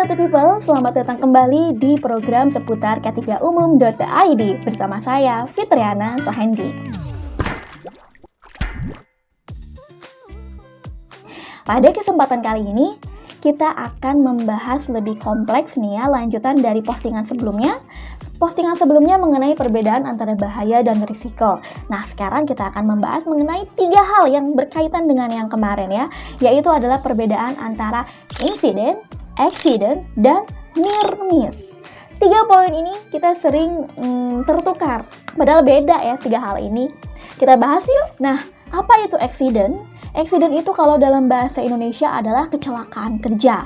Safety People, selamat datang kembali di program seputar k3umum.id bersama saya, Fitriana Sohendi. Pada kesempatan kali ini, kita akan membahas lebih kompleks nih ya, lanjutan dari postingan sebelumnya. Postingan sebelumnya mengenai perbedaan antara bahaya dan risiko. Nah, sekarang kita akan membahas mengenai 3 hal yang berkaitan dengan yang kemarin ya, yaitu adalah perbedaan antara insiden, accident, dan near miss. 3 poin ini kita sering tertukar, padahal beda ya 3 hal ini. Kita bahas yuk. Nah, apa itu accident? Accident itu kalau dalam bahasa Indonesia adalah kecelakaan kerja.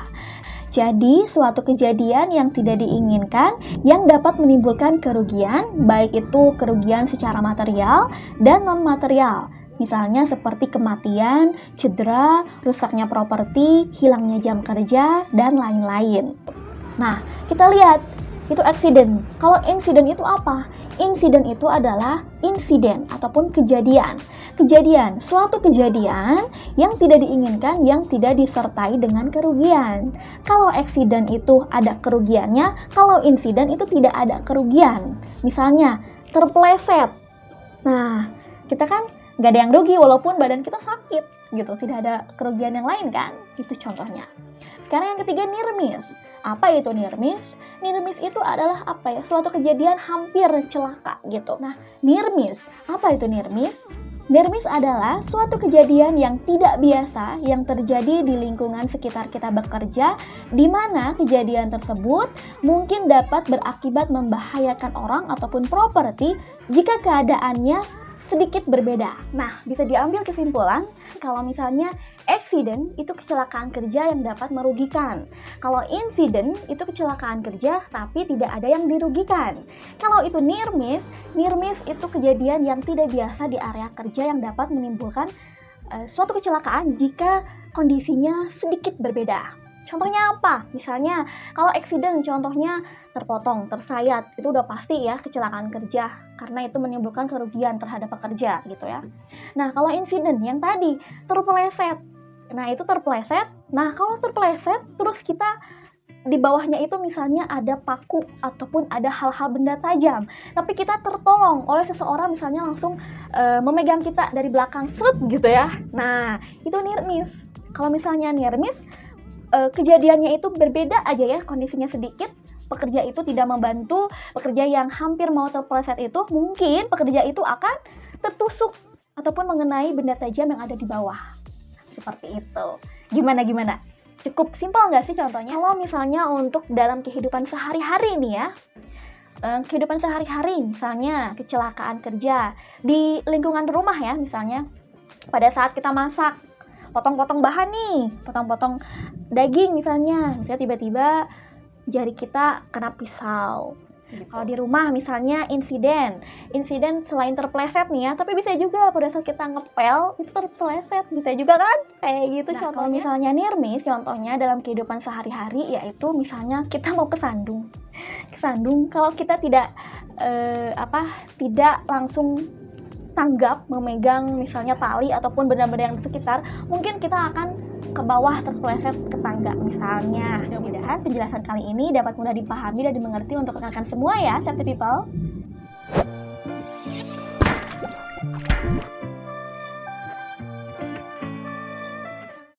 Jadi, suatu kejadian yang tidak diinginkan yang dapat menimbulkan kerugian, baik itu kerugian secara material dan non-material. Misalnya seperti kematian, cedera, rusaknya properti, hilangnya jam kerja, dan lain-lain. Nah, kita lihat, itu accident. Kalau insiden itu apa? Insiden itu adalah insiden ataupun kejadian. Kejadian, suatu kejadian yang tidak diinginkan, yang tidak disertai dengan kerugian. Kalau accident itu ada kerugiannya, kalau insiden itu tidak ada kerugian. Misalnya, terpleset. Nah, kita kan nggak ada yang rugi walaupun badan kita sakit gitu, tidak ada kerugian yang lain kan? Itu contohnya. Sekarang yang ketiga, near miss. Apa itu near miss? Near miss itu adalah apa ya? Suatu kejadian hampir celaka gitu. Nah, near miss. Apa itu near miss? Near miss adalah suatu kejadian yang tidak biasa yang terjadi di lingkungan sekitar kita bekerja, di mana kejadian tersebut mungkin dapat berakibat membahayakan orang ataupun properti jika keadaannya sedikit berbeda. Nah, bisa diambil kesimpulan kalau misalnya accident itu kecelakaan kerja yang dapat merugikan. Kalau insiden itu kecelakaan kerja tapi tidak ada yang dirugikan. Kalau itu near miss itu kejadian yang tidak biasa di area kerja yang dapat menimbulkan suatu kecelakaan jika kondisinya sedikit berbeda. Contohnya apa? Misalnya kalau accident contohnya terpotong, tersayat, itu udah pasti ya kecelakaan kerja karena itu menimbulkan kerugian terhadap pekerja gitu ya. Nah, kalau insiden yang tadi terpeleset. Nah, itu terpeleset. Nah, kalau terpeleset terus kita di bawahnya itu misalnya ada paku ataupun ada hal-hal benda tajam, tapi kita tertolong oleh seseorang misalnya langsung memegang kita dari belakang serut gitu ya. Nah, itu near miss. Kalau misalnya near miss kejadiannya itu berbeda aja ya, kondisinya sedikit, pekerja itu tidak membantu, pekerja yang hampir mau terpeleset itu mungkin pekerja itu akan tertusuk ataupun mengenai benda tajam yang ada di bawah. Seperti itu. Gimana? Cukup simpel nggak sih contohnya? Kalau misalnya untuk dalam kehidupan sehari-hari nih ya, kehidupan sehari-hari misalnya kecelakaan kerja di lingkungan rumah ya, misalnya pada saat kita masak, potong-potong bahan nih, potong-potong daging misalnya tiba-tiba jari kita kena pisau. Kalau di rumah misalnya insiden selain terpleset nih ya, tapi bisa juga pada saat kita ngepel itu terpleset, bisa juga kan kayak gitu. Nah, contohnya kalau misalnya near miss contohnya dalam kehidupan sehari-hari yaitu misalnya kita mau kesandung kalau kita tidak tidak langsung tanggap memegang misalnya tali ataupun benda-benda yang di sekitar, mungkin kita akan ke bawah terpeleset ke tangga misalnya. Mudah-mudahan penjelasan kali ini dapat mudah dipahami dan dimengerti untuk rekan-rekan semua ya, Safety People.